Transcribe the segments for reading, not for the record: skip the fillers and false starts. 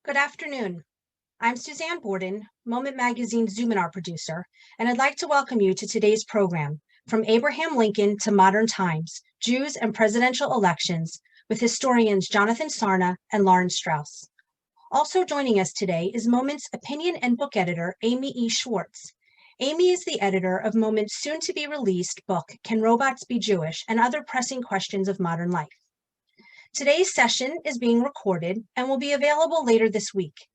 Good afternoon. I'm Suzanne Borden, Moment Magazine's Zoominar producer, and I'd like to welcome you to today's program, From Abraham Lincoln to Modern Times, Jews and Presidential Elections, with historians Jonathan Sarna and Lauren Strauss. Also joining us today is Moment's opinion and book editor, Amy E. Schwartz. Amy is the editor of Moment's soon-to-be-released book, Can Robots Be Jewish? And Other Pressing Questions of Modern Life. Today's session is being recorded and will be available later this week.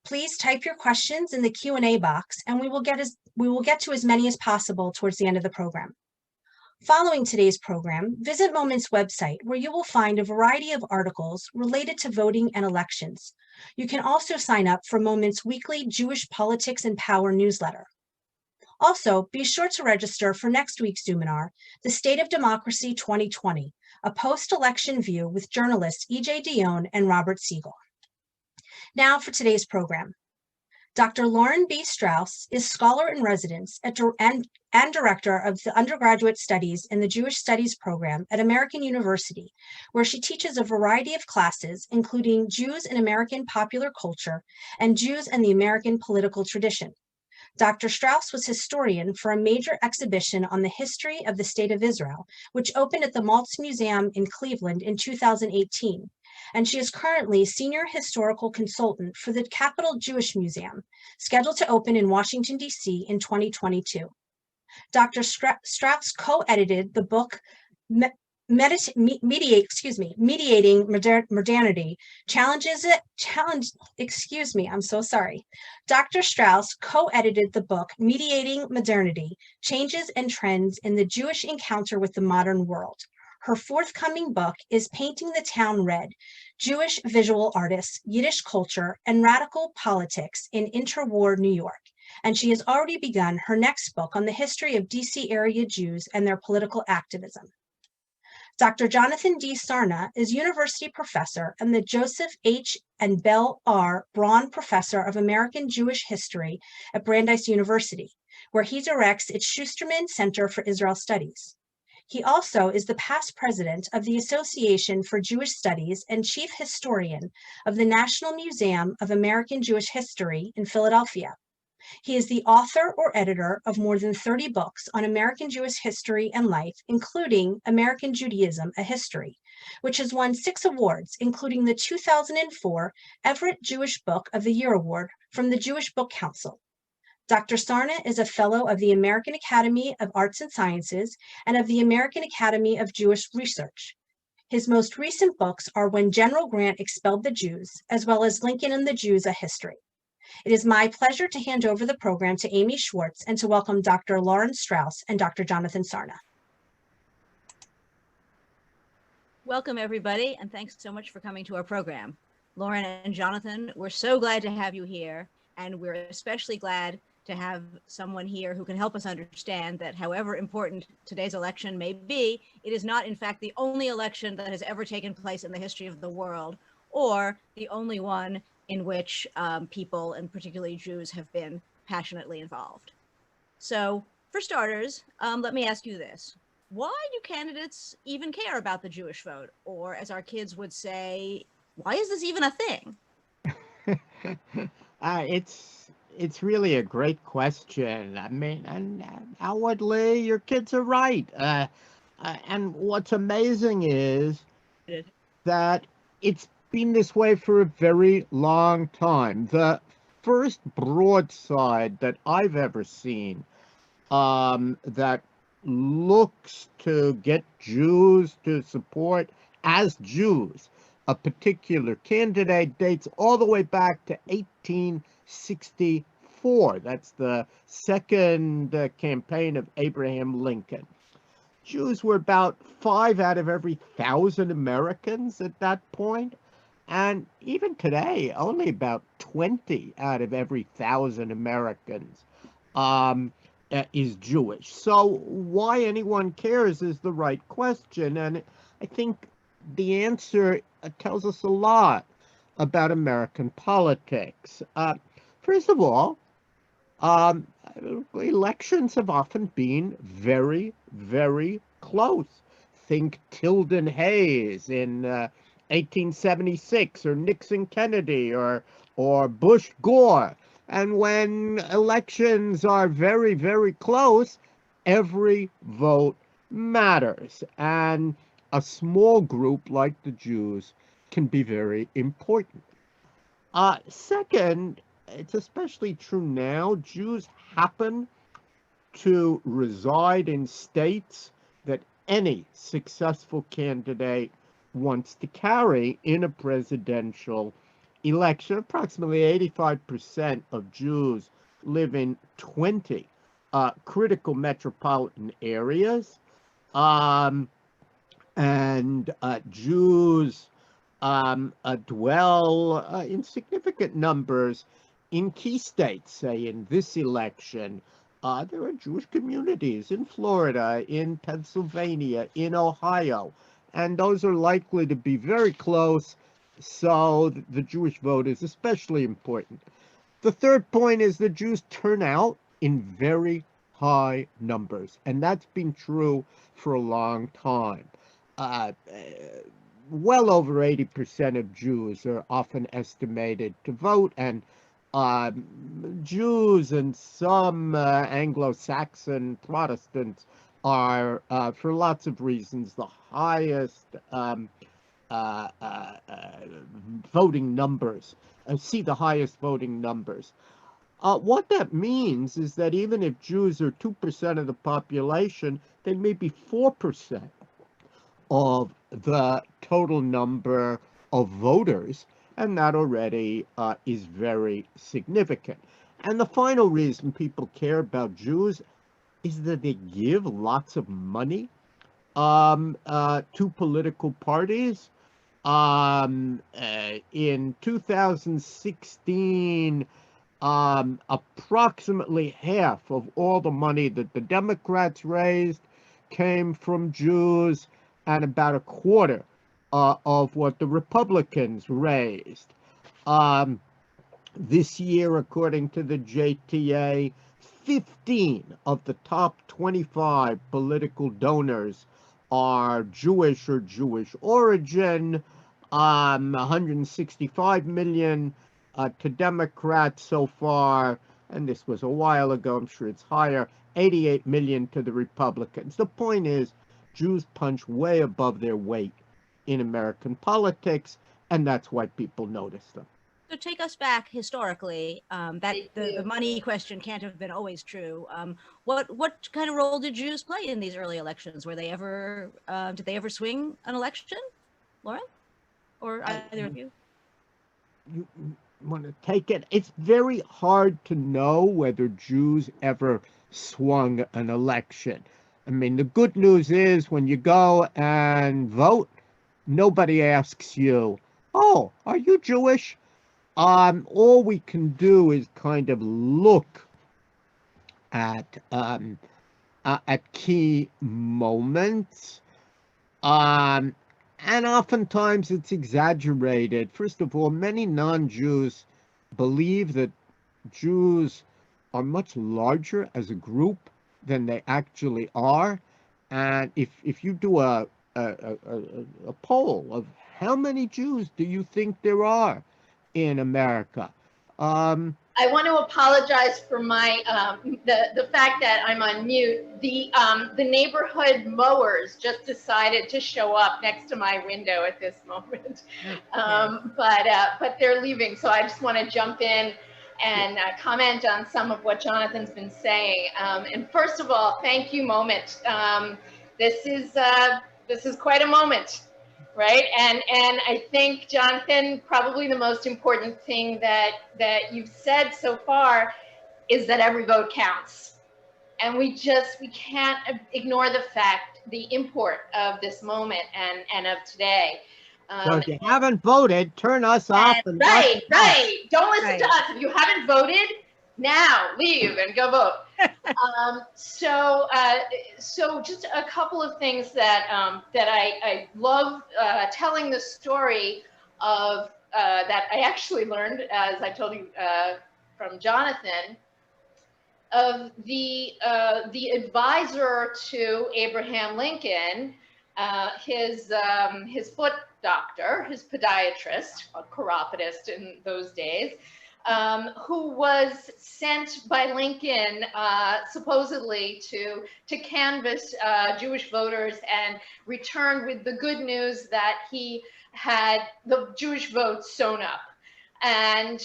Please type your questions in the Q&A box and we will get to as many as possible towards the end of the program. Following today's program, visit Moment's website where you will find a variety of articles related to voting and elections. You can also sign up for Moment's weekly Jewish Politics and Power newsletter. Also, be sure to register for next week's Zoominar, The State of Democracy 2020, a post-election view with journalists E.J. Dion and Robert Siegel. Now for today's program. Dr. Lauren B. Strauss is scholar in residence and director of the undergraduate studies in the Jewish Studies program at American University, where she teaches a variety of classes, including Jews in American popular culture and Jews and the American political tradition. Dr. Strauss was historian for a major exhibition on the history of the State of Israel, which opened at the Maltz Museum in Cleveland in 2018, and she is currently senior historical consultant for the Capitol Jewish Museum, scheduled to open in Washington, D.C. in 2022. Dr. Strauss co-edited the book Mediating Modernity, Dr. Strauss co-edited the book Mediating Modernity, Changes and Trends in the Jewish Encounter with the Modern World. Her forthcoming book is Painting the Town Red, Jewish Visual Artists, Yiddish Culture, and Radical Politics in Interwar New York. And she has already begun her next book on the history of DC area Jews and their political activism. Dr. Jonathan D. Sarna is university professor and the Joseph H. and Bell R. Braun Professor of American Jewish History at Brandeis University, where he directs its Schusterman Center for Israel Studies. He also is the past president of the Association for Jewish Studies and chief historian of the National Museum of American Jewish History in Philadelphia. He is the author or editor of more than 30 books on American Jewish history and life, including American Judaism, A History, which has won 6 awards, including the 2004 Everett Jewish Book of the Year Award from the Jewish Book Council. Dr. Sarna is a fellow of the American Academy of Arts and Sciences and of the American Academy of Jewish Research. His most recent books are When General Grant Expelled the Jews, as well as Lincoln and the Jews, A History. It is my pleasure to hand over the program to Amy Schwartz and to welcome Dr. Lauren Strauss and Dr. Jonathan Sarna. Welcome, everybody, and thanks so much for coming to our program. Lauren and Jonathan, we're so glad to have you here, and we're especially glad to have someone here who can help us understand that however important today's election may be, it is not, in fact, the only election that has ever taken place in the history of the world, or the only one in which people, and particularly Jews, have been passionately involved. So, for starters, let me ask you this. Why do candidates even care about the Jewish vote? Or, as our kids would say, why is this even a thing? It's really a great question. I mean, and outwardly, your kids are right. And what's amazing is that it's been this way for a very long time. The first broadside that I've ever seen that looks to get Jews to support as Jews a particular candidate dates all the way back to 1864. That's the second campaign of Abraham Lincoln. Jews were about 5 out of every 1,000 Americans at that point. And even today, only about 20 out of every 1,000 Americans is Jewish. So why anyone cares is the right question. And I think the answer tells us a lot about American politics. First of all, elections have often been very, very close. Think Tilden Hayes in 1876, or Nixon Kennedy, or or Bush Gore. And when elections are very, very close, every vote matters. And a small group like the Jews can be very important. Second, it's especially true now, Jews happen to reside in states that any successful candidate wants to carry in a presidential election. Approximately 85% of Jews live in 20 critical metropolitan areas. Um, and Jews dwell in significant numbers in key states. Say in this election, there are Jewish communities in Florida, in Pennsylvania, in Ohio, and those are likely to be very close. So the Jewish vote is especially important. The third point is the Jews turn out in very high numbers, and that's been true for a long time. Uh, well over 80% of Jews are often estimated to vote, and Jews and some Anglo-Saxon Protestants are, for lots of reasons, the highest uh, uh, uh, voting numbers, see the highest voting numbers. What that means is that even if Jews are 2% of the population, they may be 4% of the total number of voters, and that already is very significant. And the final reason people care about Jews is that they give lots of money to political parties. In 2016, approximately half of all the money that the Democrats raised came from Jews, and about a quarter of what the Republicans raised. Um, this year, according to the JTA, 15 of the top 25 political donors are Jewish or Jewish origin. 165 million to Democrats so far, and this was a while ago, I'm sure it's higher, 88 million to the Republicans. The point is, Jews punch way above their weight in American politics, and that's why people notice them. So take us back historically. That the money question can't have been always true. What kind of role did Jews play in these early elections? Were they ever did they ever swing an election, Lauren, or either of you? You want to take it? It's very hard to know whether Jews ever swung an election. I mean, the good news is when you go and vote, nobody asks you, "Oh, are you Jewish?" All we can do is kind of look at key moments, and oftentimes it's exaggerated. First of all, many non-Jews believe that Jews are much larger as a group than they actually are, and if you do a poll of how many Jews do you think there are in America. I want to apologize for my the fact that I'm on mute. The neighborhood mowers just decided to show up next to my window at this moment, but they're leaving, so I just want to jump in and comment on some of what Jonathan's been saying. And first of all, thank you, Moment. This is quite a moment. Right, and I think, Jonathan, probably the most important thing that you've said so far is that every vote counts, and we can't ignore the import of this moment and of today. So if you haven't voted, turn us off. And right. Don't listen to us. If you haven't voted, now leave and go vote. So just a couple of things that I love telling the story of that I actually learned, as I told you, from Jonathan, of the advisor to Abraham Lincoln, his foot doctor, his podiatrist, a chiropodist in those days, who was sent by Lincoln supposedly to canvass Jewish voters, and returned with the good news that he had the Jewish vote sewn up. And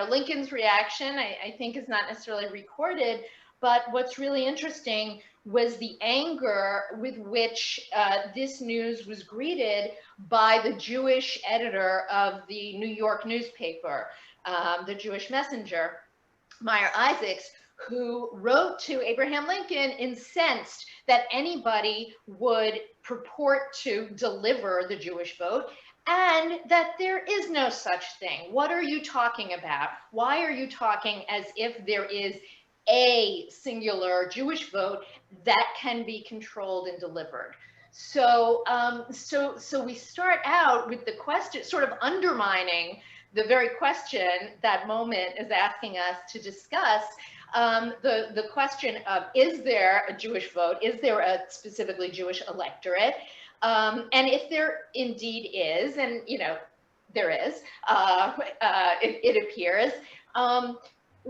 Lincoln's reaction, I think, is not necessarily recorded, but what's really interesting was the anger with which this news was greeted by the Jewish editor of the New York newspaper, the Jewish Messenger, Meyer Isaacs, who wrote to Abraham Lincoln incensed that anybody would purport to deliver the Jewish vote, and that there is no such thing. What are you talking about? Why are you talking as if there is a singular Jewish vote that can be controlled and delivered? So we start out with the question, sort of undermining the very question that Moment is asking us to discuss, the question of, is there a Jewish vote? Is there a specifically Jewish electorate? And if there indeed is, and there is, it appears,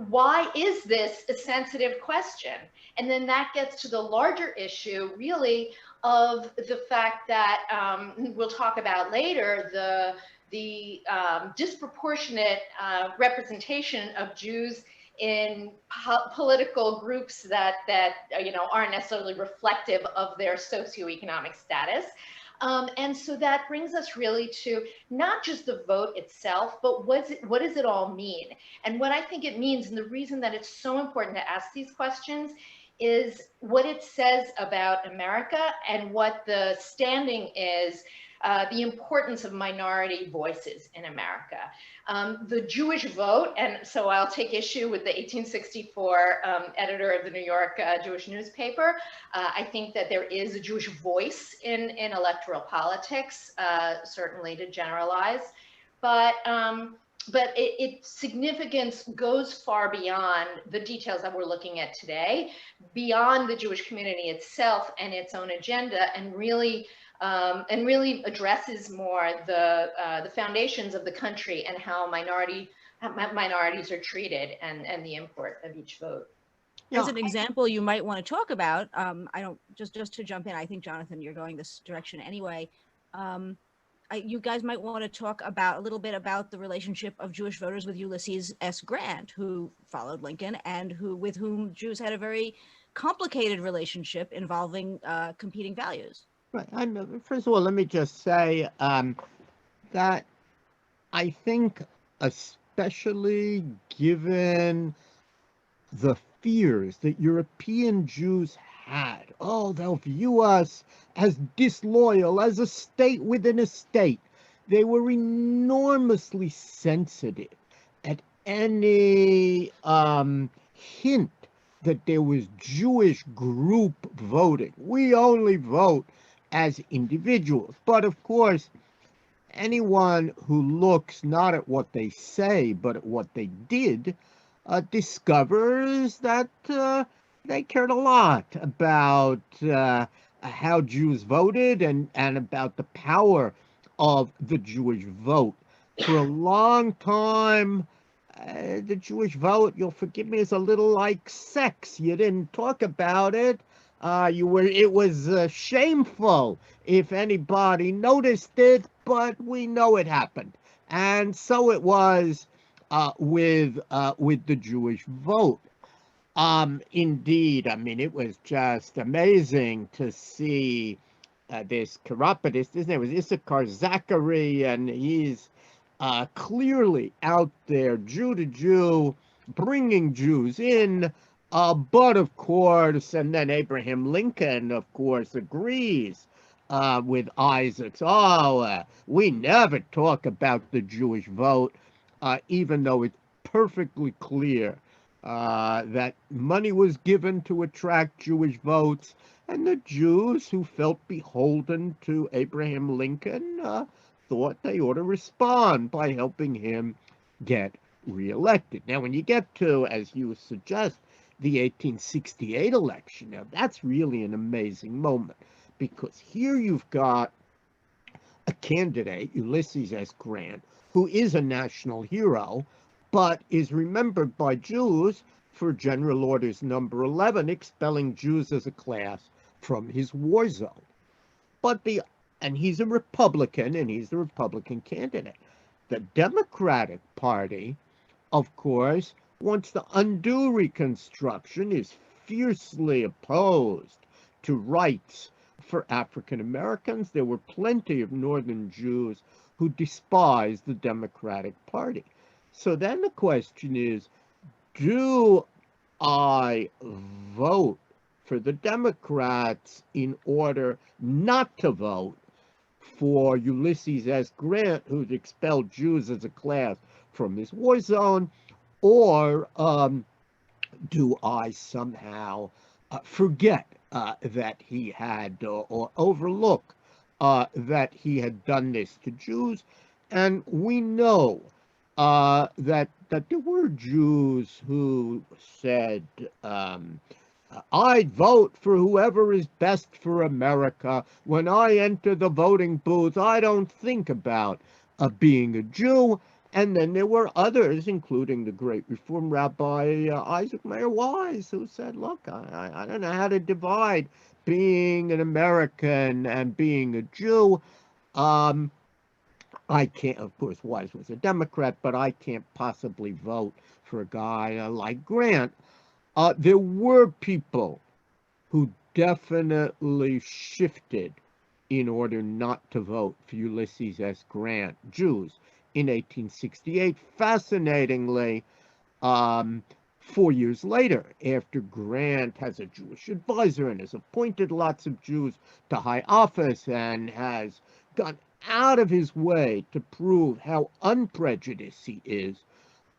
why is this a sensitive question? And then that gets to the larger issue, really, of the fact that we'll talk about later, the disproportionate representation of Jews in political groups that aren't necessarily reflective of their socioeconomic status. And so that brings us really to not just the vote itself, but what does it all mean? And what I think it means, and the reason that it's so important to ask these questions, is what it says about America and what the standing is, the importance of minority voices in America. The Jewish vote, and so I'll take issue with the 1864 editor of the New York Jewish newspaper. I think that there is a Jewish voice in electoral politics, certainly to generalize, but its significance goes far beyond the details that we're looking at today, beyond the Jewish community itself and its own agenda, and really addresses more the foundations of the country and how minorities are treated, and the import of each vote. As an example, you might want to talk about, I don't, just to jump in, I think, Jonathan, you're going this direction anyway. You guys might want to talk a little bit about the relationship of Jewish voters with Ulysses S. Grant, who followed Lincoln and with whom Jews had a very complicated relationship involving competing values. Right. First of all, let me just say that I think, especially given the fears that European Jews had, they'll view us as disloyal, as a state within a state. They were enormously sensitive at any hint that there was Jewish group voting. We only vote as individuals. But of course, anyone who looks not at what they say, but at what they did, discovers that they cared a lot about how Jews voted and about the power of the Jewish vote. For a long time, the Jewish vote, you'll forgive me, is a little like sex. You didn't talk about it. It was shameful if anybody noticed it, but we know it happened. And so it was with the Jewish vote. Indeed, I mean, it was just amazing to see this chiropodist. His name was Issachar Zachary, and he's clearly out there, Jew to Jew, bringing Jews in. But of course, and then Abraham Lincoln, of course, agrees with Isaacs. We never talk about the Jewish vote, even though it's perfectly clear that money was given to attract Jewish votes, and the Jews who felt beholden to Abraham Lincoln thought they ought to respond by helping him get reelected. Now, when you get to, as you suggest, the 1868 election, now that's really an amazing moment, because here you've got a candidate, Ulysses S. Grant, who is a national hero, but is remembered by Jews for General Orders Number 11, expelling Jews as a class from his war zone. And he's a Republican, and he's the Republican candidate. The Democratic Party, of course, wants to undo Reconstruction, is fiercely opposed to rights for African Americans. There were plenty of Northern Jews who despised the Democratic Party. So then the question is, do I vote for the Democrats in order not to vote for Ulysses S. Grant, who's expelled Jews as a class from his war zone, or do I somehow forget that he had, or overlook that he had done this to Jews? And we know that there were Jews who said, I'd vote for whoever is best for America. When I enter the voting booth, I don't think about being a Jew. And then there were others, including the great Reform Rabbi Isaac Mayer Wise, who said, look, I don't know how to divide being an American and being a Jew. I can't, of course, Wise was a Democrat, but I can't possibly vote for a guy like Grant. There were people who definitely shifted in order not to vote for Ulysses S. Grant, Jews, in 1868. Fascinatingly, 4 years later, after Grant has a Jewish advisor and has appointed lots of Jews to high office and has gone out of his way to prove how unprejudiced he is,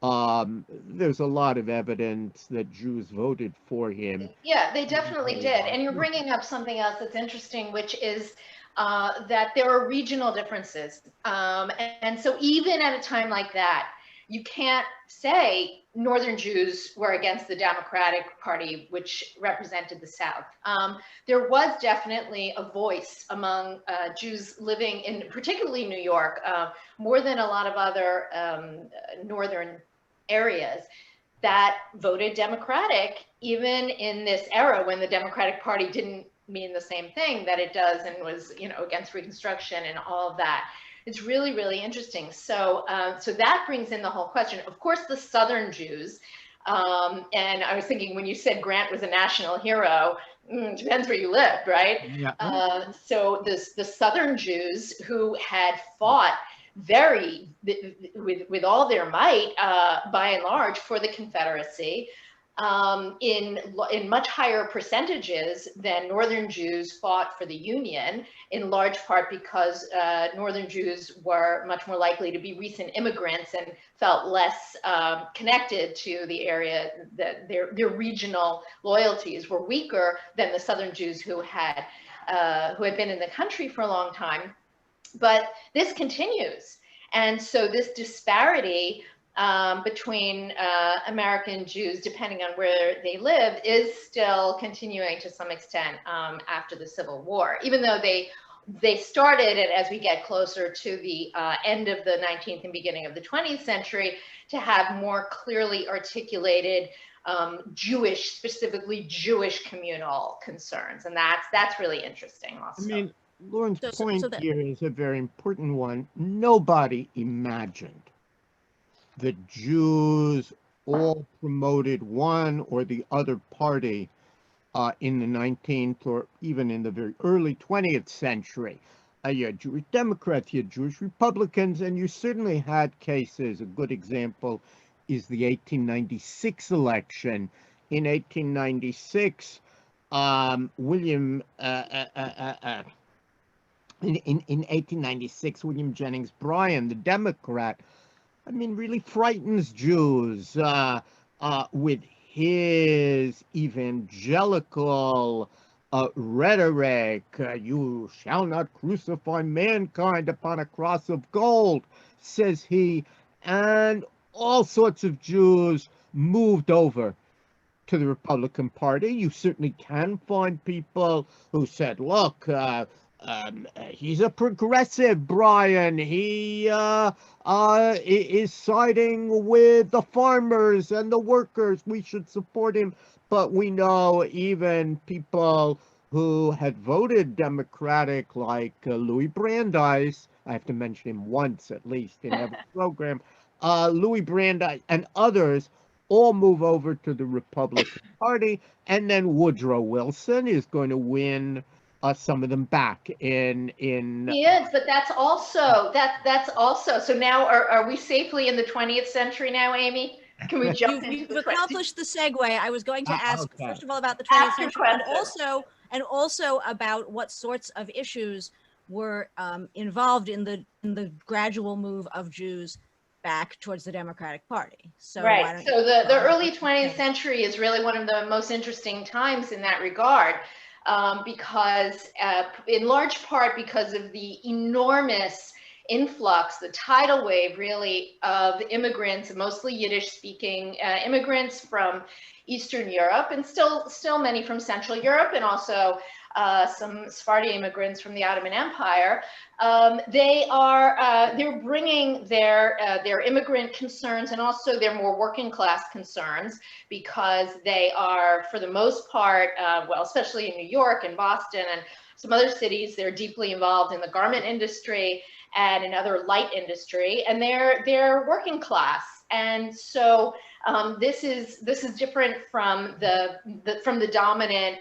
there's a lot of evidence that Jews voted for him. Yeah, they definitely did. And you're bringing up something else that's interesting, which is that there are regional differences. And so even at a time like that, you can't say Northern Jews were against the Democratic Party, which represented the South. There was definitely a voice among Jews living in particularly New York, more than a lot of other Northern areas, that voted Democratic, even in this era when the Democratic Party didn't mean the same thing that it does and was, against Reconstruction and all of that. It's really, really interesting. So, so that brings in the whole question. Of course, the Southern Jews, and I was thinking when you said Grant was a national hero, depends where you lived, right? Yeah. So the Southern Jews who had fought with all their might, by and large, for the Confederacy, in much higher percentages than Northern Jews fought for the Union, in large part because Northern Jews were much more likely to be recent immigrants and felt less connected to the area, that their regional loyalties were weaker than the Southern Jews who had been in the country for a long time. But this continues. And so this disparity between American Jews, depending on where they live, is still continuing to some extent after the Civil War, even though they started it as we get closer to the end of the 19th and beginning of the 20th century to have more clearly articulated Jewish, specifically Jewish communal concerns. And that's really interesting also. I mean, Lauren's point here is a very important one. Nobody imagined that Jews all promoted one or the other party in the 19th or even in the very early 20th century. You had Jewish Democrats, you had Jewish Republicans, and you certainly had cases. A good example is the 1896 election. In 1896, In 1896, William Jennings Bryan, the Democrat, really frightens Jews with his evangelical rhetoric. You shall not crucify mankind upon a cross of gold, says he. And all sorts of Jews moved over to the Republican Party. You certainly can find people who said, look, he's a progressive, Brian. He is siding with the farmers and the workers. We should support him. But we know even people who had voted Democratic, like Louis Brandeis, I have to mention him once at least in every program, Louis Brandeis and others all move over to the Republican Party, and then Woodrow Wilson is going to win some of them back in He is, but that's also so now are we safely in the 20th century now, Amy? Can we jump into You've the accomplished the segue. I was going to ask okay. first of all about the 20th Ask your century question. and also about what sorts of issues were involved in the gradual move of Jews back towards the Democratic Party. So why Right. don't So you the early 20th century is really one of the most interesting times in that regard, because in large part because of the enormous influx, the tidal wave really of immigrants, mostly Yiddish speaking immigrants from Eastern Europe, and still many from Central Europe, and also some Sephardi immigrants from the Ottoman Empire. They're bringing their immigrant concerns and also their more working class concerns, because they are, for the most part, well, especially in New York and Boston and some other cities, they're deeply involved in the garment industry and in other light industry, and they're working class. And so this is different from the dominant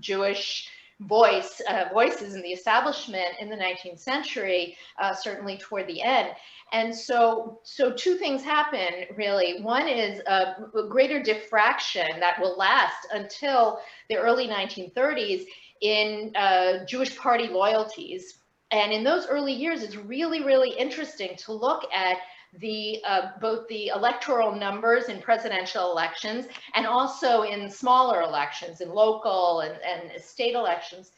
Jewish voices in the establishment in the 19th century, certainly toward the end. And so two things happen, really. One is a greater diffraction that will last until the early 1930s in Jewish party loyalties. And in those early years, it's really, really interesting to look at both the electoral numbers in presidential elections and also in smaller elections, in local and state elections.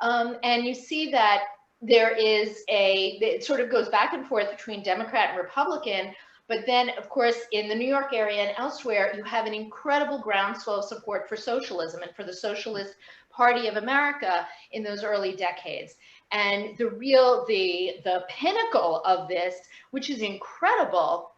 And you see that it sort of goes back and forth between Democrat and Republican. But then, of course, in the New York area and elsewhere, you have an incredible groundswell of support for socialism and for the Socialist Party of America in those early decades. And the pinnacle of this, which is incredible,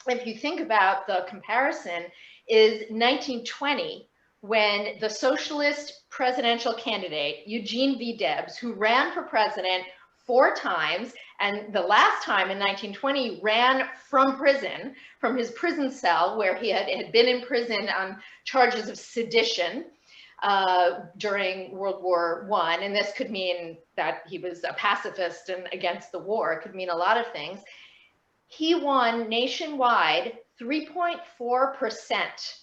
if you think about the comparison, is 1920, when the socialist presidential candidate, Eugene V. Debs, who ran for president 4 times, and the last time in 1920 ran from prison, from his prison cell where he had been in prison on charges of sedition during World War I, and this could mean that he was a pacifist and against the war. It could mean a lot of things. He won nationwide 3.4%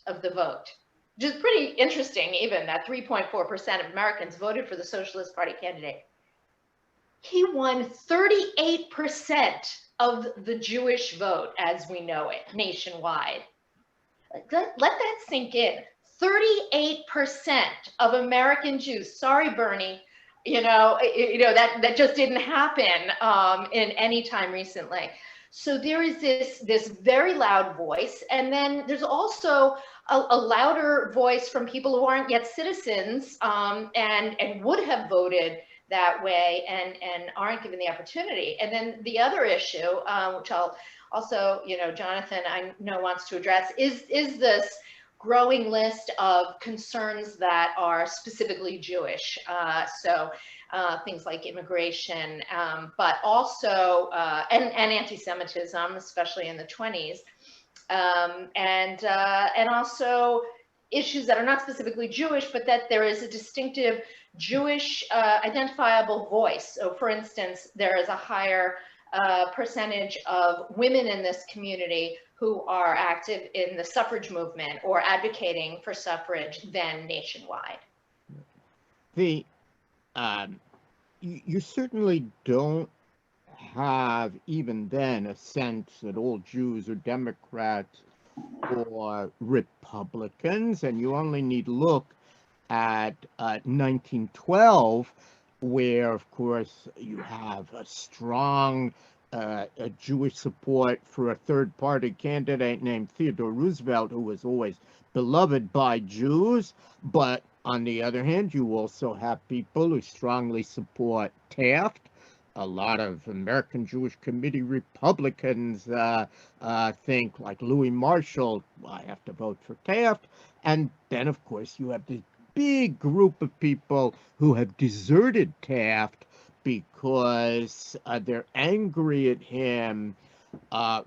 of the vote, which is pretty interesting, even that 3.4% of Americans voted for the Socialist Party candidate. He won 38% of the Jewish vote as we know it nationwide. Let that sink in. 38% of American Jews. Sorry, Bernie. That just didn't happen in any time recently. So there is this very loud voice, and then there's also a louder voice from people who aren't yet citizens and would have voted that way and aren't given the opportunity. And then the other issue, which I'll also, Jonathan, I know wants to address, is this growing list of concerns that are specifically Jewish. So things like immigration, but also, and anti-Semitism, especially in the 20s, and also issues that are not specifically Jewish, but that there is a distinctive Jewish identifiable voice. So for instance, there is a higher percentage of women in this community who are active in the suffrage movement or advocating for suffrage than nationwide. You certainly don't have even then a sense that all Jews are Democrats or Republicans, and you only need to look at 1912, where, of course, you have a strong Jewish support for a third-party candidate named Theodore Roosevelt, who was always beloved by Jews. But on the other hand, you also have people who strongly support Taft. A lot of American Jewish Committee Republicans think, like Louis Marshall, I have to vote for Taft. And then, of course, you have this big group of people who have deserted Taft because they're angry at him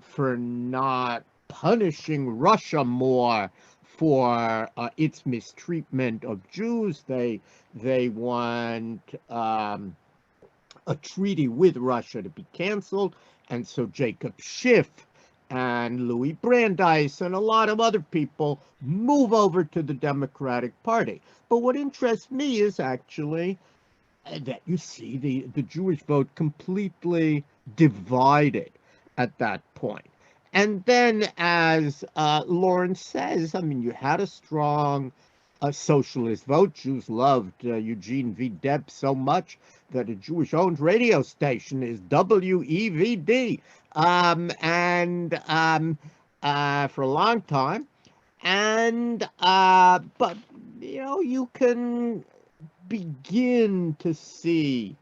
for not punishing Russia more for its mistreatment of Jews. They want a treaty with Russia to be canceled, and so Jacob Schiff and Louis Brandeis and a lot of other people move over to the Democratic Party. But what interests me is actually that you see the Jewish vote completely divided at that point. And then, as Lauren says, I mean, you had a strong socialist vote. Jews loved Eugene V. Debs so much that a Jewish-owned radio station is WEVD, for a long time. And but you know, you can begin to see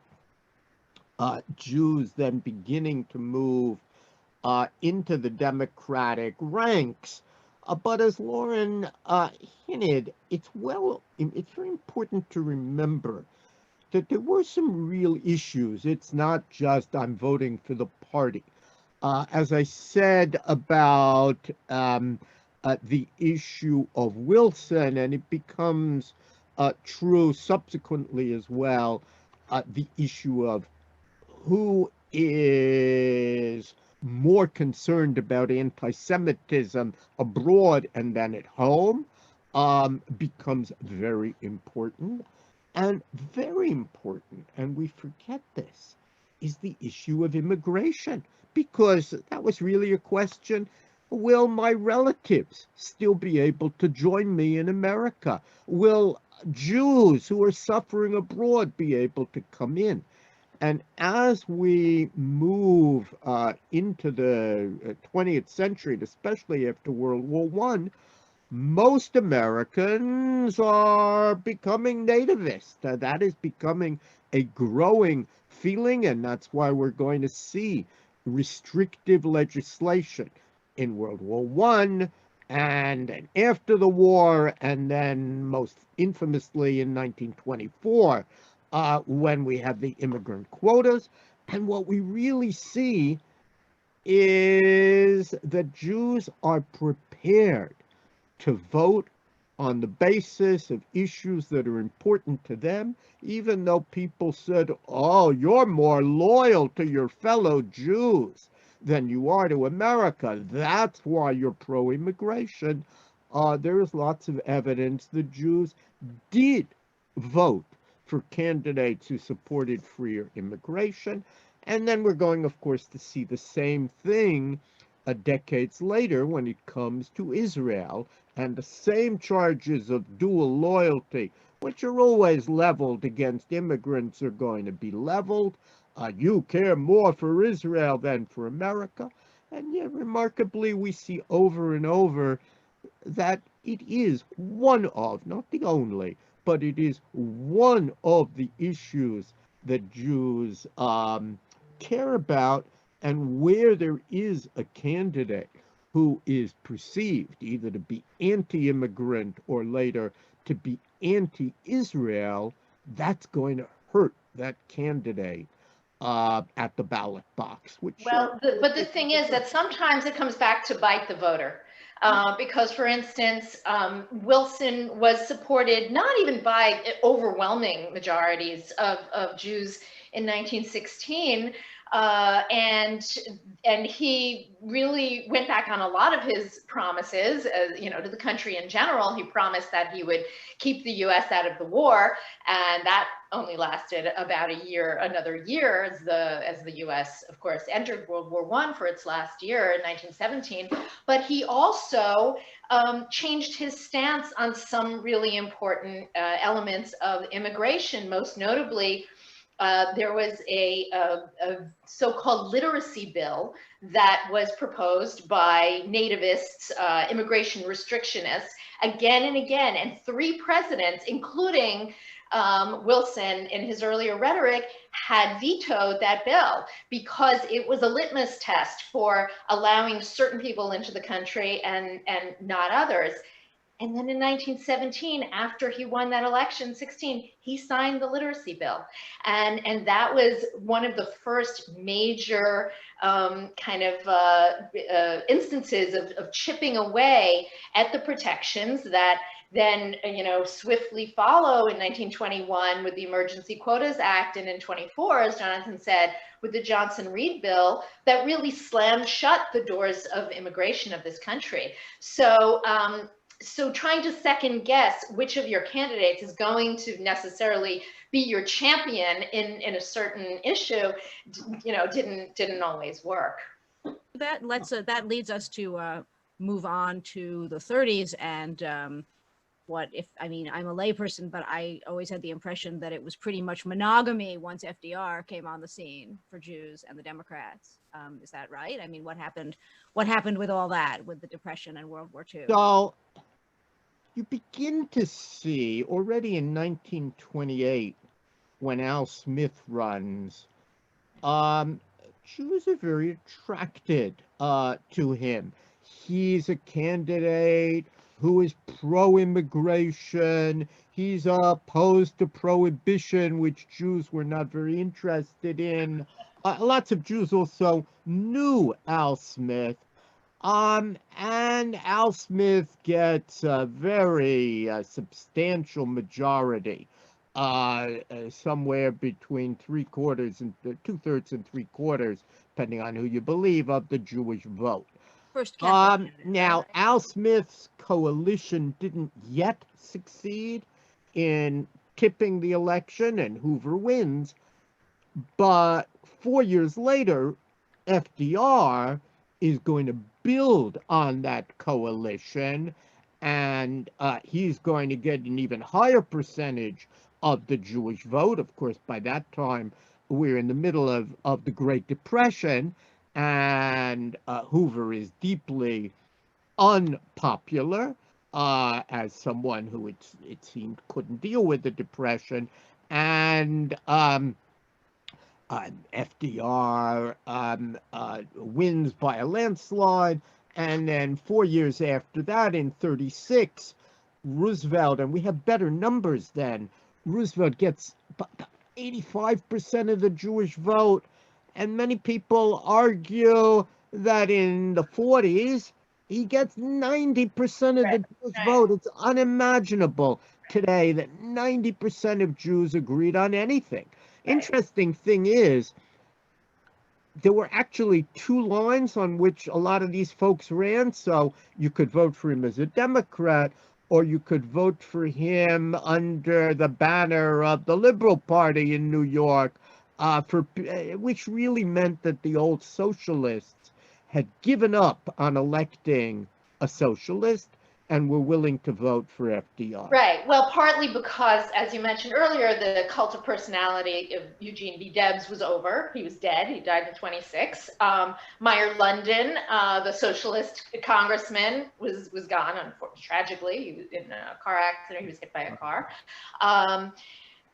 Jews then beginning to move into the Democratic ranks. But as Lauren hinted, it's very important to remember that there were some real issues. It's not just I'm voting for the party. As I said about the issue of Wilson, and it becomes true subsequently as well, the issue of who is more concerned about anti-Semitism abroad and then at home becomes very important. And very important, and we forget this, is the issue of immigration, because that was really a question. Will my relatives still be able to join me in America? Will Jews who are suffering abroad be able to come in? And as we move into the 20th century, especially after World War I, most Americans are becoming nativist. That is becoming a growing feeling, and that's why we're going to see restrictive legislation in World War I and after the war, and then most infamously in 1924, when we have the immigrant quotas. And what we really see is that Jews are prepared to vote on the basis of issues that are important to them, even though people said, oh, you're more loyal to your fellow Jews than you are to America. That's why you're pro-immigration. There is lots of evidence that Jews did vote for candidates who supported freer immigration. And then we're going, of course, to see the same thing decades later when it comes to Israel, and the same charges of dual loyalty, which are always leveled against immigrants, are going to be leveled. You care more for Israel than for America. And yet, remarkably, we see over and over that it is one of, not the only, but it is one of the issues that Jews care about, and where there is a candidate who is perceived either to be anti-immigrant or later to be anti-Israel, that's going to hurt that candidate at the ballot box. Which but the thing is that sometimes it comes back to bite the voter. Because, for instance, Wilson was supported not even by overwhelming majorities of Jews in 1916, and he really went back on a lot of his promises, to the country in general. He promised that he would keep the U.S. out of the war, and that only lasted about another year, as the U.S. of course entered World War I for its last year in 1917. But he also changed his stance on some really important elements of immigration, most notably there was a so-called literacy bill that was proposed by nativists, immigration restrictionists, again and again, and 3 presidents, including Wilson in his earlier rhetoric, had vetoed that bill because it was a litmus test for allowing certain people into the country and not others. And then in 1917, after he won that election, 16, he signed the literacy bill. And that was one of the first major instances of chipping away at the protections that then, swiftly follow in 1921 with the Emergency Quotas Act, and in 24, as Jonathan said, with the Johnson-Reed bill that really slammed shut the doors of immigration of this country. So trying to second guess which of your candidates is going to necessarily be your champion in a certain issue, didn't always work. That leads us to move on to the 30s and I'm a layperson, but I always had the impression that it was pretty much monogamy once FDR came on the scene for Jews and the Democrats. Is that right? I mean, what happened with all that, with the Depression and World War II? So you begin to see already in 1928, when Al Smith runs, Jews are very attracted to him. He's a candidate who is pro-immigration. He's opposed to prohibition, which Jews were not very interested in. Lots of Jews also knew Al Smith. And Al Smith gets a very substantial majority, somewhere between 2/3 and 3/4, depending on who you believe, of the Jewish vote. First Catholic now, Al Smith's coalition didn't yet succeed in tipping the election, and Hoover wins. But 4 years later, FDR is going to build on that coalition, and he's going to get an even higher percentage of the Jewish vote. Of course, by that time, we're in the middle of the Great Depression, and Hoover is deeply unpopular as someone who it seemed couldn't deal with the Depression, and FDR wins by a landslide, and then 4 years after that, in 36, Roosevelt, and we have better numbers then, Roosevelt gets 85% of the Jewish vote, and many people argue that in the 40s, he gets 90% of the Jewish vote. It's unimaginable today that 90% of Jews agreed on anything. Interesting thing is, there were actually 2 lines on which a lot of these folks ran. So you could vote for him as a Democrat, or you could vote for him under the banner of the Liberal Party in New York, which really meant that the old socialists had given up on electing a socialist and were willing to vote for FDR. Right. Well, partly because, as you mentioned earlier, the cult of personality of Eugene V. Debs was over. He was dead. He died in 26. Meyer London, the socialist congressman, was gone, tragically. He was in a car accident. He was hit by a car.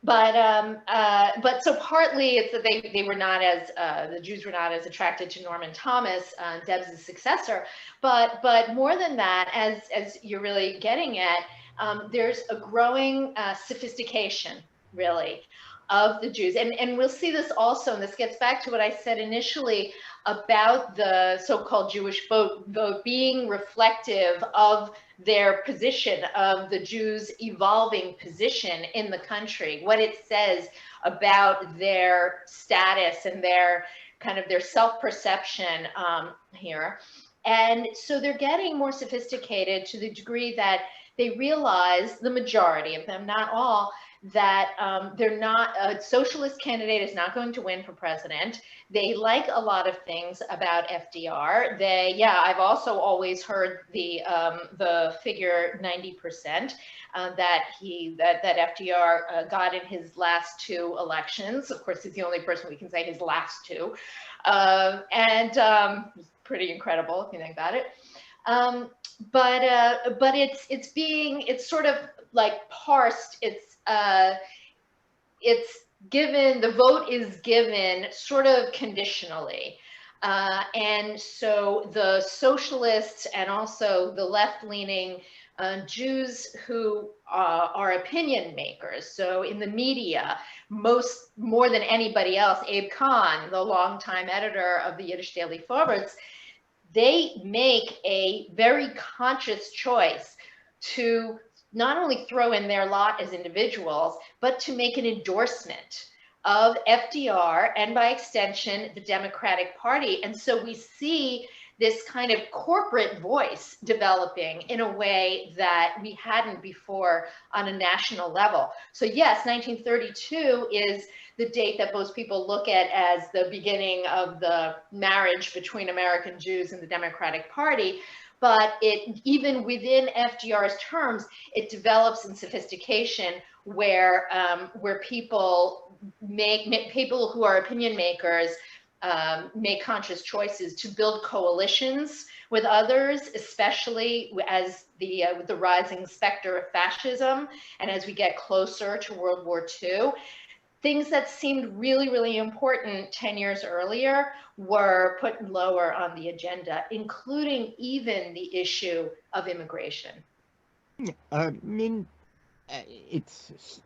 But so partly it's that they were not as the Jews were not as attracted to Norman Thomas, Debs' successor. But more than that, as you're really getting at, there's a growing sophistication, really, of the Jews, and we'll see this also. And this gets back to what I said initially about the so-called Jewish vote being reflective of their position, of the Jews' evolving position in the country, what it says about their status and their self-perception here. And so they're getting more sophisticated to the degree that they realize, the majority of them, not all, that they're not, a socialist candidate is not going to win for president. They like a lot of things about FDR. I've also always heard the figure 90% that FDR got in his last two elections. Of course, he's the only person we can say his last two. It's pretty incredible if you think about it. But it's sort of like parsed. It's given, the vote is given sort of conditionally. And so the socialists and also the left-leaning Jews who are opinion makers, so in the media, more than anybody else, Abe Kahn, the longtime editor of the Yiddish Daily Forwards, they make a very conscious choice to not only throw in their lot as individuals, but to make an endorsement of FDR and by extension, the Democratic Party. And so we see this kind of corporate voice developing in a way that we hadn't before on a national level. So yes, 1932 is the date that most people look at as the beginning of the marriage between American Jews and the Democratic Party. But even within FDR's terms, it develops in sophistication where people who are opinion makers make conscious choices to build coalitions with others, especially as with the rising specter of fascism, and as we get closer to World War II. Things that seemed really, really important 10 years earlier were put lower on the agenda, including even the issue of immigration. I mean, it's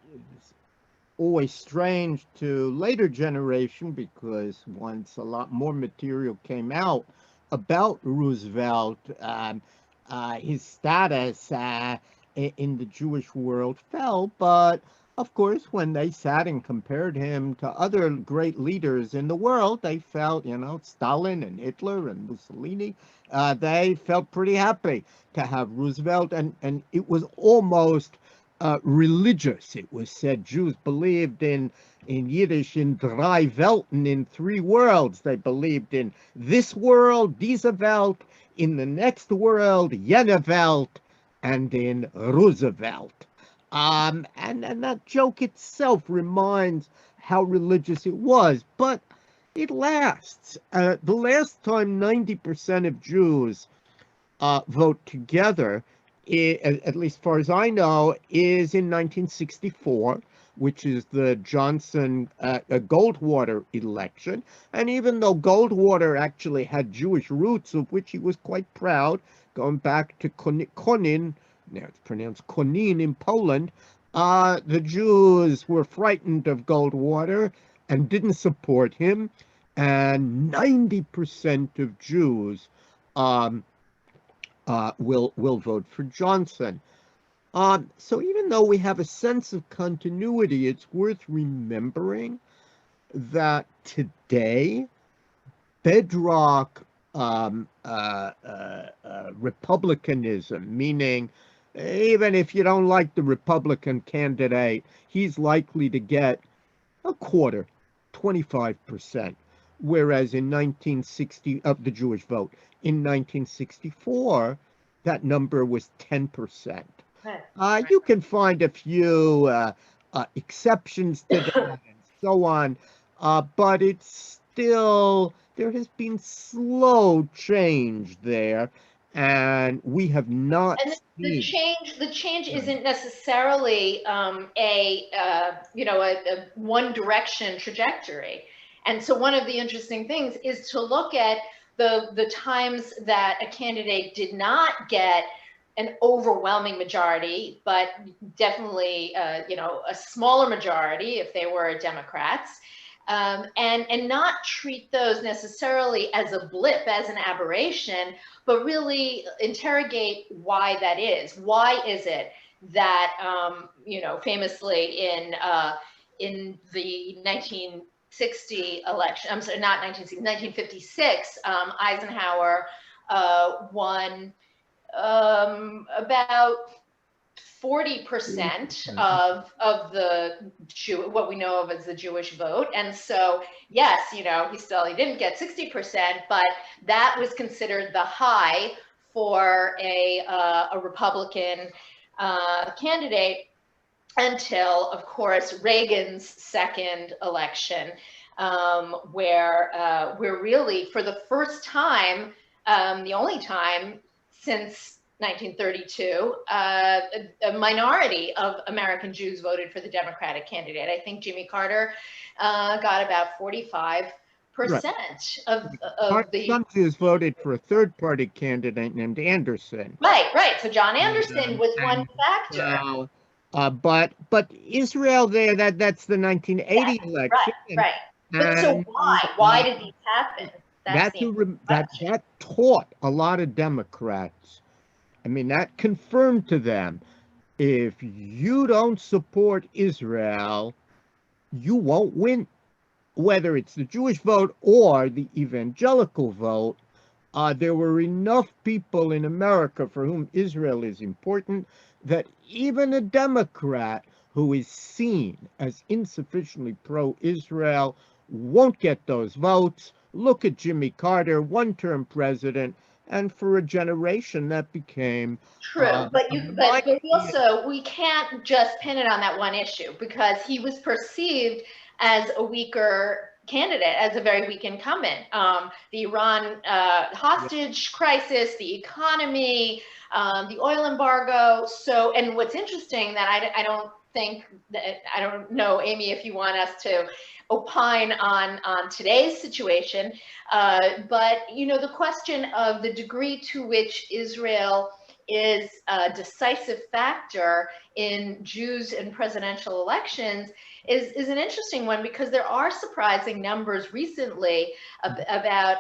always strange to later generation, because once a lot more material came out about Roosevelt, his status in the Jewish world fell. But of course, when they sat and compared him to other great leaders in the world, they felt, Stalin and Hitler and Mussolini, they felt pretty happy to have Roosevelt. And it was almost religious. It was said Jews believed in Yiddish in drei Welten, in three worlds. They believed in this world, diese Welt, in the next world, jene Welt, and in Roosevelt. And that joke itself reminds how religious it was, but it lasts. The last time 90% of Jews vote together, at least as far as I know, is in 1964, which is the Johnson-Goldwater election. And even though Goldwater actually had Jewish roots, of which he was quite proud, going back to Konin, now it's pronounced Konin in Poland, the Jews were frightened of Goldwater and didn't support him. And 90% of Jews will vote for Johnson. So even though we have a sense of continuity, it's worth remembering that today, bedrock republicanism, meaning even if you don't like the Republican candidate, he's likely to get a quarter, 25%. Whereas in 1960, of the Jewish vote, in 1964, that number was 10%. You can find a few exceptions to that and so on, but it's still, there has been slow change there, and we have not seen. The change isn't necessarily a one direction trajectory. And so one of the interesting things is to look at the times that a candidate did not get an overwhelming majority, but definitely a smaller majority if they were Democrats, and not treat those necessarily as a blip, as an aberration, but really interrogate why that is. Why is it that famously in the 1960 election, I'm sorry, not 1960, 1956, Eisenhower won about 40% of the what we know of as the Jewish vote. And so, yes, you know, he didn't get 60%, but that was considered the high for a Republican candidate until, of course, Reagan's second election, where really, for the first time, the only time since 1932, a minority of American Jews voted for the Democratic candidate. I think Jimmy Carter got about 45% of the. Some Jews voted for a third-party candidate named Anderson. Right. So John Anderson was one factor. But Israel there, that's the 1980 election. Right. But so why did these happen? That taught a lot of Democrats. I mean, that confirmed to them, if you don't support Israel, you won't win. Whether it's the Jewish vote or the evangelical vote, there were enough people in America for whom Israel is important that even a Democrat who is seen as insufficiently pro-Israel won't get those votes. Look at Jimmy Carter, one-term president, and for a generation that became true. But we can't just pin it on that one issue, because he was perceived as a weaker candidate, as a very weak incumbent. The Iran hostage crisis, the economy, the oil embargo. So, and what's interesting that I don't know, Amy, if you want us to opine on today's situation, but you know, the question of the degree to which Israel is a decisive factor in Jews in presidential elections is an interesting one, because there are surprising numbers recently about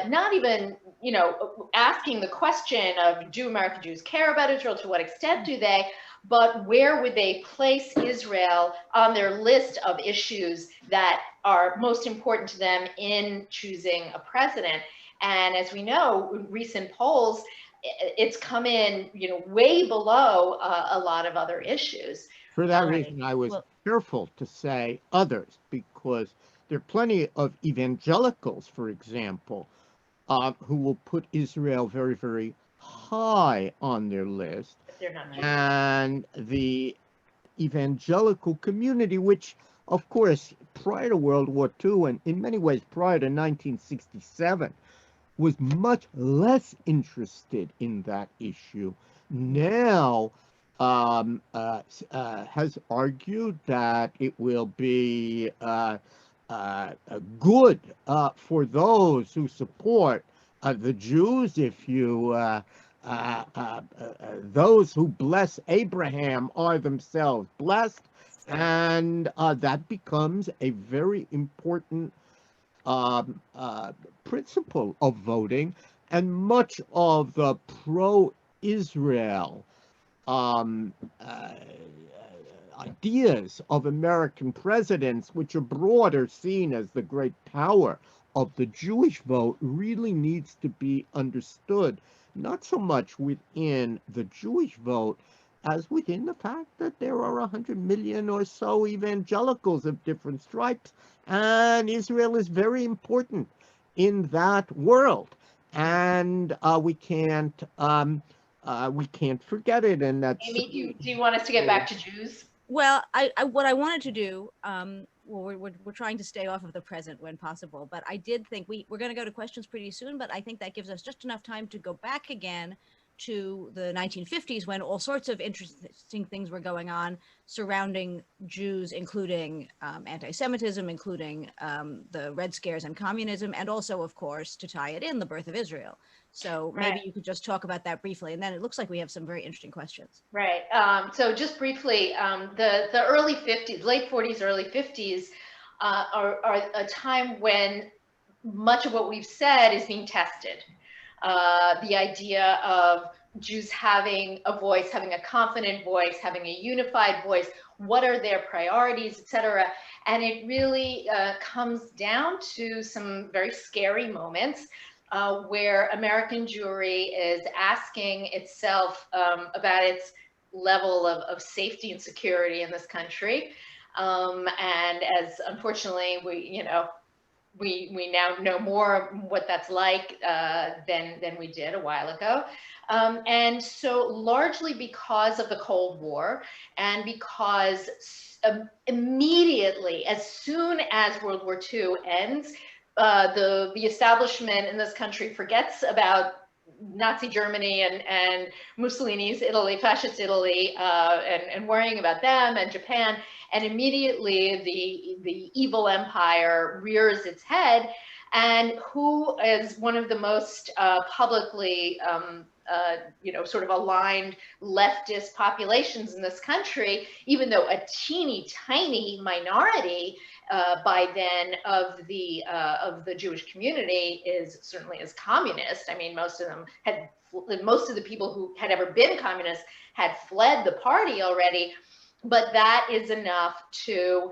not even, you know, asking the question of, do American Jews care about Israel? To what extent do they? But where would they place Israel on their list of issues that are most important to them in choosing a president? And as we know, in recent polls, it's come in, you know, way below a lot of other issues. For that reason, I was careful to say others, because there are plenty of evangelicals, for example, who will put Israel very, very high on their list. They're not Jews. And the evangelical community, which, of course, prior to World War II, and in many ways prior to 1967, was much less interested in that issue, now has argued that it will be good for those who support the Jews, if you those who bless Abraham are themselves blessed, and that becomes a very important principle of voting. And much of the pro-Israel ideas of American presidents, which abroad are seen as the great power of the Jewish vote, really needs to be understood, not so much within the Jewish vote as within the fact that there are 100 million or so evangelicals of different stripes, and Israel is very important in that world, and we can't forget it. And that's. Amy, do you want us to get back to Jews? Well, what I wanted to do, we're trying to stay off of the present when possible, but I did think we're going to go to questions pretty soon, but I think that gives us just enough time to go back again to the 1950s, when all sorts of interesting things were going on surrounding Jews, including anti-Semitism, including the Red Scares and communism, and also, of course, to tie it in, the birth of Israel. So maybe you could just talk about that briefly, and then it looks like we have some very interesting questions. Right. So just briefly, the early 50s, late 40s, early 50s are a time when much of what we've said is being tested. The idea of Jews having a voice, having a confident voice, having a unified voice, what are their priorities, etc. And it really comes down to some very scary moments, where American Jewry is asking itself about its level of safety and security in this country. And as unfortunately we now know more what that's like than we did a while ago. And so largely because of the Cold War and because immediately, as soon as World War II ends, the establishment in this country forgets about Nazi Germany and Mussolini's Italy, fascist Italy, and worrying about them and Japan. And immediately the evil empire rears its head. And who is one of the most publicly, sort of aligned leftist populations in this country, even though a teeny tiny minority by then of the Jewish community certainly is communist. I mean, most of the people who had ever been communists had fled the party already. But that is enough to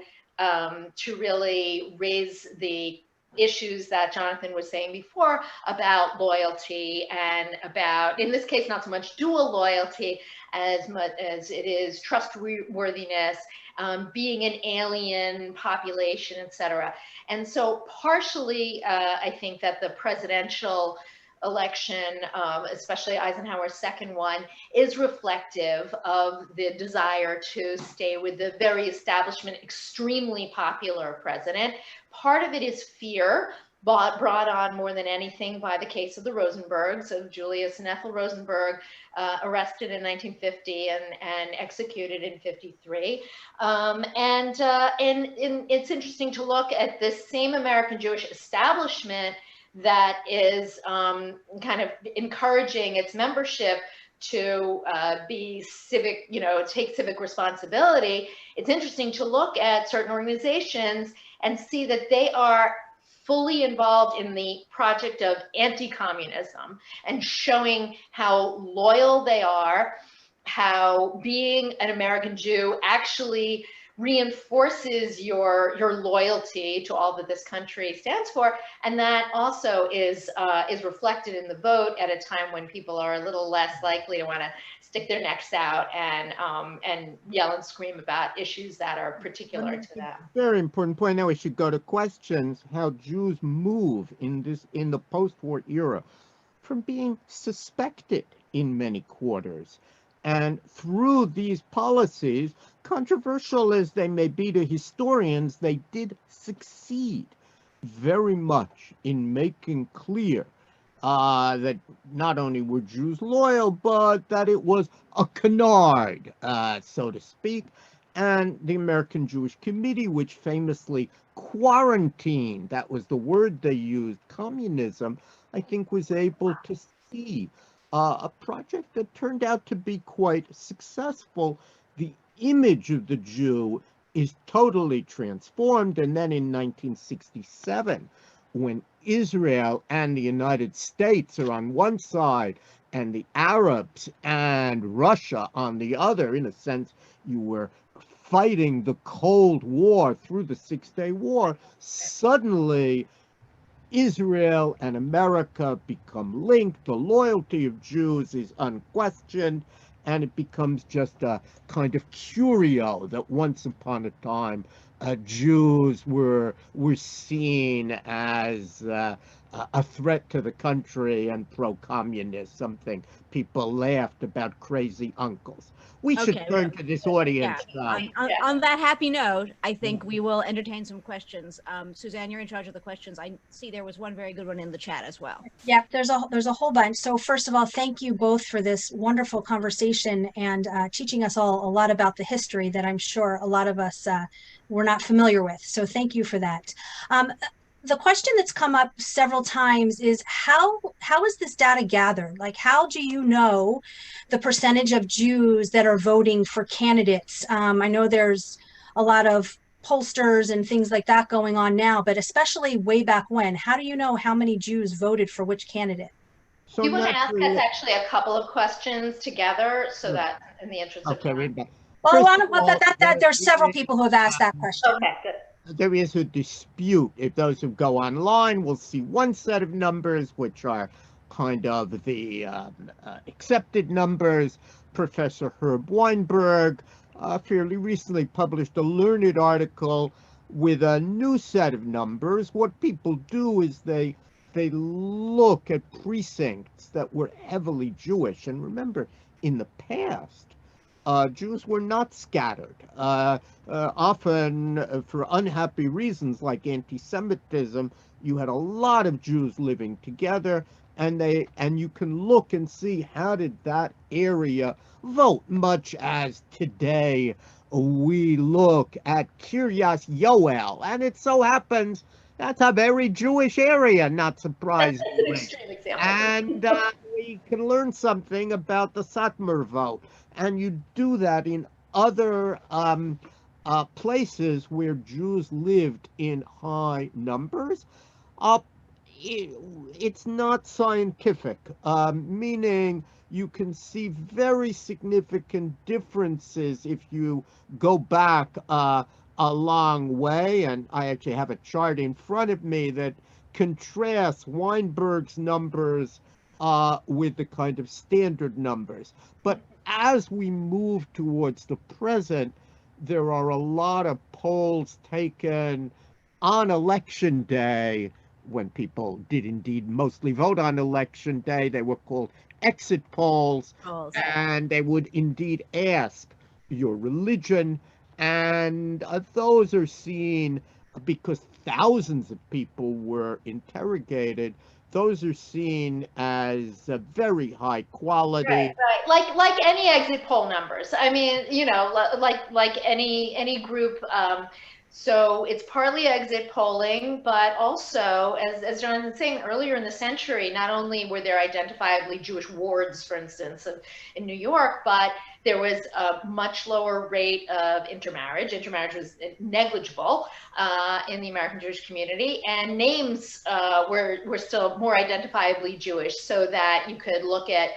really raise the issues that Jonathan was saying before about loyalty and about, in this case, not so much dual loyalty as much as it is trustworthiness, being an alien population, et cetera. And so partially, I think that the presidential election, especially Eisenhower's second one, is reflective of the desire to stay with the very establishment, extremely popular president. Part of it is fear, brought on more than anything by the case of the Rosenbergs, of Julius and Ethel Rosenberg, arrested in 1950 and executed in 53. And it's interesting to look at this same American Jewish establishment that is kind of encouraging its membership to be civic, take civic responsibility. It's interesting to look at certain organizations and see that they are fully involved in the project of anti-communism and showing how loyal they are, how being an American Jew actually reinforces your loyalty to all that this country stands for, and that also is reflected in the vote at a time when people are a little less likely to want to stick their necks out and yell and scream about issues that are particular to them. Very important point. Now we should go to questions. How Jews move in the post-war era from being suspected in many quarters. And through these policies, controversial as they may be to historians, they did succeed very much in making clear that not only were Jews loyal, but that it was a canard, so to speak. And the American Jewish Committee, which famously quarantined, that was the word they used, communism, I think was able to see a project that turned out to be quite successful. The image of the Jew is totally transformed. And then in 1967, when Israel and the United States are on one side and the Arabs and Russia on the other, in a sense, you were fighting the Cold War through the Six-Day War, suddenly Israel and America become linked. The loyalty of Jews is unquestioned, and it becomes just a kind of curio that once upon a time Jews were seen as a threat to the country and pro-communist, something people laughed about, crazy uncles. We should turn to this audience. On that happy note, I think we will entertain some questions. Suzanne, you're in charge of the questions. I see there was one very good one in the chat as well. Yeah, there's a whole bunch. So first of all, thank you both for this wonderful conversation and teaching us all a lot about the history that I'm sure a lot of us were not familiar with. So thank you for that. The question that's come up several times is how is this data gathered? Like, how do you know the percentage of Jews that are voting for candidates? I know there's a lot of pollsters and things like that going on now, but especially way back when, how do you know how many Jews voted for which candidate? So you want to ask us actually a couple of questions together so that in the interest of time. Well, there's several people who have asked that question. Okay, good. there is a dispute. If those who go online will see one set of numbers, which are kind of the accepted numbers. Professor Herb Weinberg fairly recently published a learned article with a new set of numbers. What people do is they look at precincts that were heavily Jewish. And remember, in the past, Jews were not scattered. Often, for unhappy reasons like anti-Semitism, you had a lot of Jews living together, and you can look and see how did that area vote. Much as today we look at Kiryas Yoel, and it so happens that's a very Jewish area, not surprisingly. That's an extreme example. And we can learn something about the Satmar vote. And you do that in other places where Jews lived in high numbers. It's not scientific, meaning you can see very significant differences if you go back a long way. And I actually have a chart in front of me that contrasts Weinberg's numbers with the kind of standard numbers. But as we move towards the present, there are a lot of polls taken on election day, when people did indeed mostly vote on election day. They were called exit polls, and they would indeed ask your religion, and those are seen, because thousands of people were interrogated, those are seen as a very high quality. Right. Like any exit poll numbers. I mean, you know, like any group. So it's partly exit polling, but also, as Jonathan was saying, earlier in the century, not only were there identifiably Jewish wards, for instance, in New York, but there was a much lower rate of intermarriage. Intermarriage was negligible in the American Jewish community, and names were still more identifiably Jewish, so that you could look at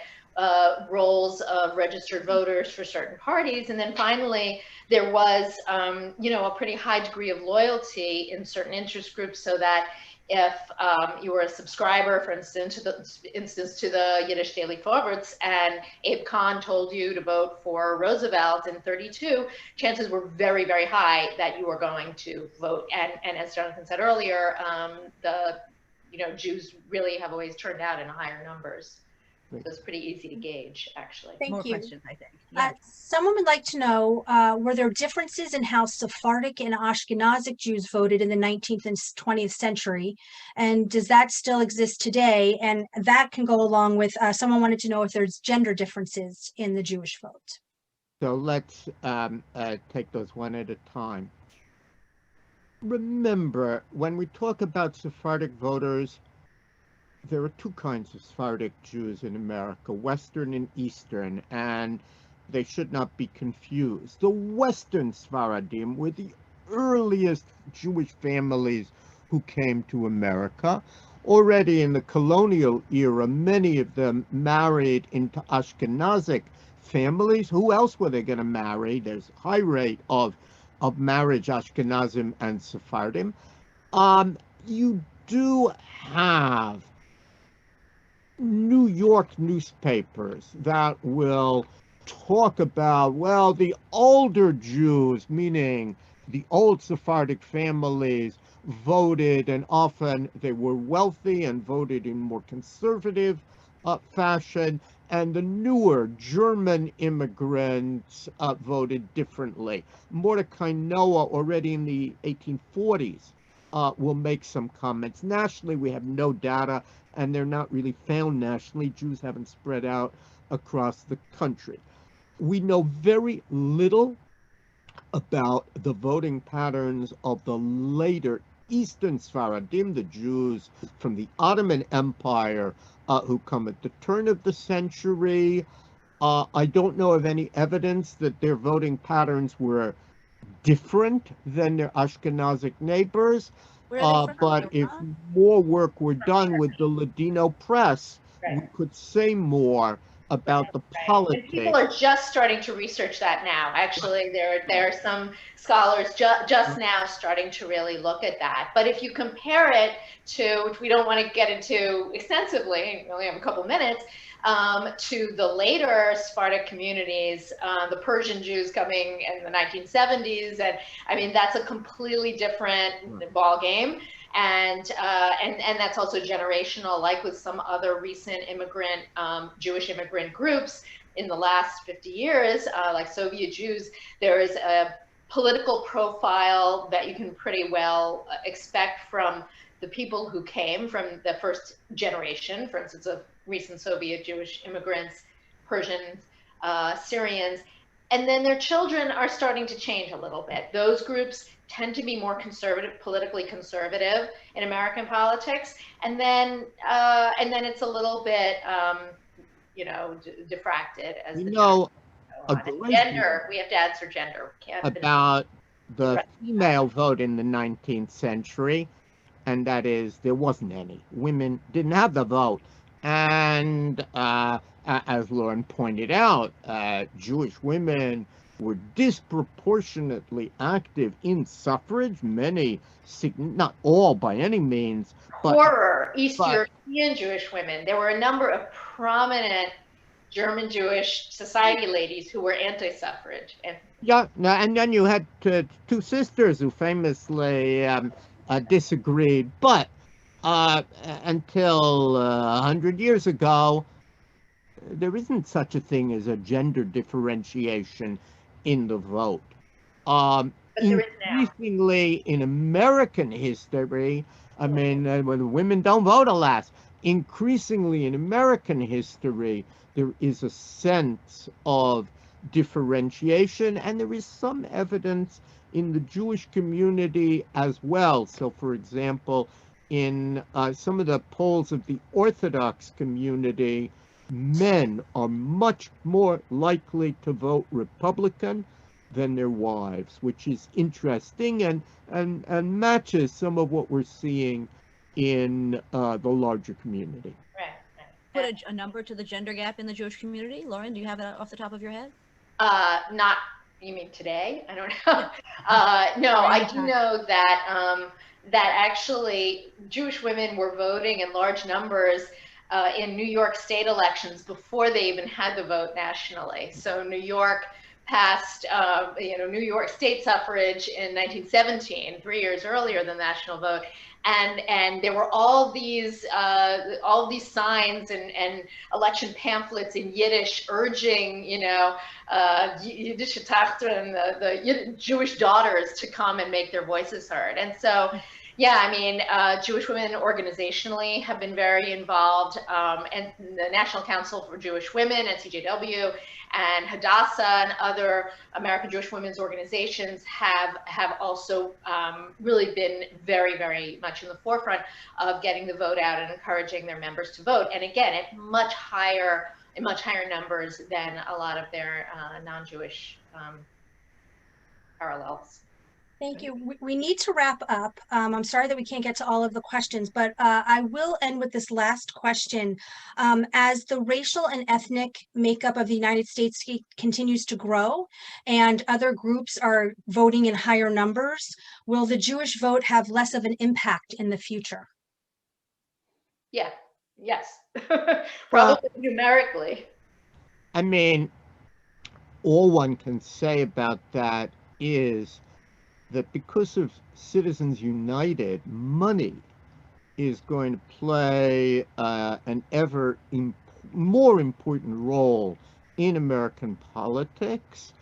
rolls of registered voters for certain parties. And then finally, there was, you know, a pretty high degree of loyalty in certain interest groups, so that if you were a subscriber, for instance, to the Yiddish Daily Forwards, and Abe Kahn told you to vote for Roosevelt in 32, chances were very, very high that you were going to vote. And as Jonathan said earlier, Jews really have always turned out in higher numbers. So it's pretty easy to gauge, actually. More Thank you. questions, I think. Yes. Someone would like to know, were there differences in how Sephardic and Ashkenazic Jews voted in the 19th and 20th century? And does that still exist today? And that can go along with, someone wanted to know if there's gender differences in the Jewish vote. So let's take those one at a time. Remember, when we talk about Sephardic voters, there are two kinds of Sephardic Jews in America, Western and Eastern, and they should not be confused. The Western Sephardim were the earliest Jewish families who came to America. Already in the colonial era, many of them married into Ashkenazic families. Who else were they going to marry? There's a high rate of marriage, Ashkenazim and Sephardim. You do have New York newspapers that will talk about, well, the older Jews, meaning the old Sephardic families, voted, and often they were wealthy and voted in more conservative fashion, and the newer German immigrants voted differently. Mordecai Noah, already in the 1840s, will make some comments. Nationally, we have no data, and they're not really found nationally. Jews haven't spread out across the country. We know very little about the voting patterns of the later Eastern Sephardim, the Jews from the Ottoman Empire who come at the turn of the century. I don't know of any evidence that their voting patterns were different than their Ashkenazic neighbors. But if more work were done with the Ladino press, we could say more. about the Right. politics. And people are just starting to research that now. Actually, there are some scholars just now starting to really look at that. But if you compare it to, which we don't want to get into extensively, we only have a couple minutes, to the later Sephardic communities, the Persian Jews coming in the 1970s, and I mean that's a completely different ball game. And that's also generational, like with some other recent immigrant, Jewish immigrant groups in the last 50 years, like Soviet Jews. There is a political profile that you can pretty well expect from the people who came from the first generation, for instance, of recent Soviet Jewish immigrants, Persians, Syrians. And then their children are starting to change a little bit. Those groups tend to be more conservative, politically conservative in American politics, and then it's a little bit, diffracted as the gender. We have to answer gender. About the female vote in the 19th century, and that is there wasn't any. Women didn't have the vote, and as Lauren pointed out, Jewish women were disproportionately active in suffrage. Many, not all by any means, but East European Jewish women. There were a number of prominent German Jewish society ladies who were anti-suffrage. Yeah, and then you had two sisters who famously disagreed, but until 100 years ago, there isn't such a thing as a gender differentiation in the vote. Increasingly in American history, I mean, when women don't vote, alas, increasingly in American history, there is a sense of differentiation, and there is some evidence in the Jewish community as well. So, for example, in some of the polls of the Orthodox community, men are much more likely to vote Republican than their wives, which is interesting and matches some of what we're seeing in the larger community. Put a number to the gender gap in the Jewish community. Lauren, do you have it off the top of your head? Not, you mean today? I don't know. No, I do know that that actually Jewish women were voting in large numbers in New York state elections before they even had the vote nationally. So New York passed, New York state suffrage in 1917, 3 years earlier than the national vote. And there were all these signs and election pamphlets in Yiddish urging, Yiddish Tochter and the Jewish daughters to come and make their voices heard. And so, yeah, I mean, Jewish women organizationally have been very involved, and the National Council for Jewish Women and CJW and Hadassah and other American Jewish women's organizations have also really been very, very much in the forefront of getting the vote out and encouraging their members to vote. And again, at much higher numbers than a lot of their non-Jewish parallels. Thank you. We need to wrap up. I'm sorry that we can't get to all of the questions, but I will end with this last question. As the racial and ethnic makeup of the United States continues to grow and other groups are voting in higher numbers, will the Jewish vote have less of an impact in the future? Yeah, yes, probably numerically. I mean, all one can say about that is that because of Citizens United, money is going to play an ever more important role in American politics.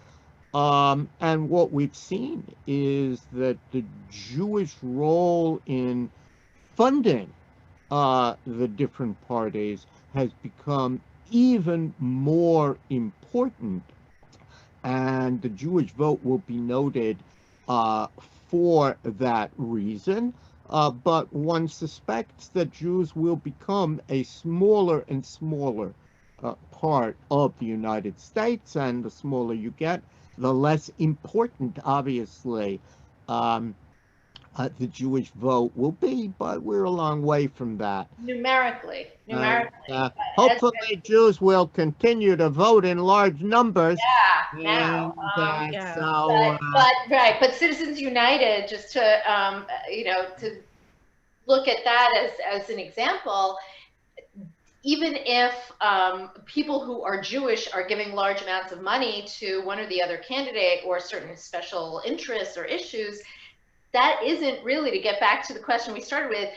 And what we've seen is that the Jewish role in funding the different parties has become even more important. And the Jewish vote will be noted for that reason, but one suspects that Jews will become a smaller and smaller part of the United States, and the smaller you get, the less important, obviously, the Jewish vote will be, but we're a long way from that. Numerically. And, As- hopefully, Jews will continue to vote in large numbers. now. And Yeah. so, But Citizens United, just to to look at that as an example, even if people who are Jewish are giving large amounts of money to one or the other candidate or certain special interests or issues, that isn't really, to get back to the question we started with,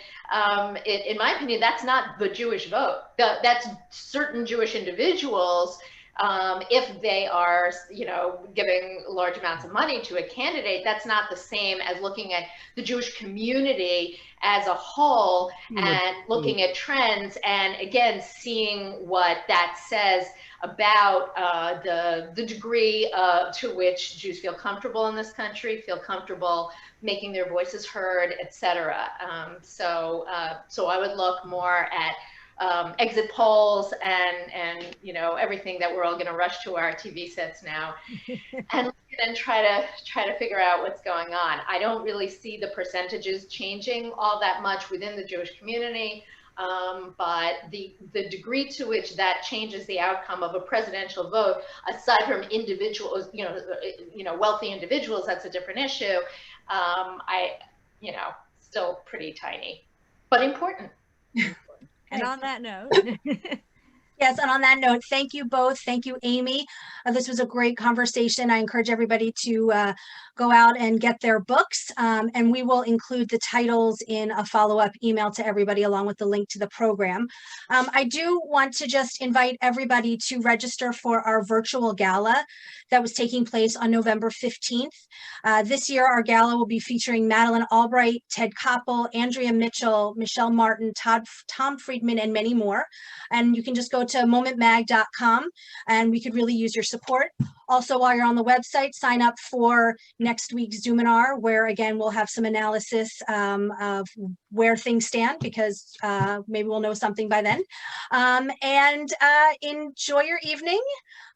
in my opinion, that's not the Jewish vote. That's certain Jewish individuals, if they are, giving large amounts of money to a candidate, that's not the same as looking at the Jewish community as a whole and looking at trends, and again, seeing what that says about the degree to which Jews feel comfortable in this country, feel comfortable making their voices heard, etc. So I would look more at exit polls and everything that we're all going to rush to our TV sets now, and try to figure out what's going on. I don't really see the percentages changing all that much within the Jewish community. But the degree to which that changes the outcome of a presidential vote, aside from individuals, wealthy individuals, that's a different issue. Still pretty tiny, but important. And on that note, Yes, and on that note, thank you both. Thank you, Amy. This was a great conversation. I encourage everybody to go out and get their books, and we will include the titles in a follow-up email to everybody along with the link to the program. I do want to just invite everybody to register for our virtual gala that was taking place on November 15th. This year, our gala will be featuring Madeleine Albright, Ted Koppel, Andrea Mitchell, Michelle Martin, Tom Friedman, and many more. And you can just go to momentmag.com, and we could really use your support. Also, while you're on the website, sign up for next week's Zoominar, where again, we'll have some analysis of where things stand, because maybe we'll know something by then. And enjoy your evening.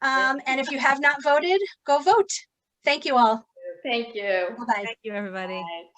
And if you have not voted, go vote. Thank you all. Thank you. Bye-bye. thank you, everybody. Bye.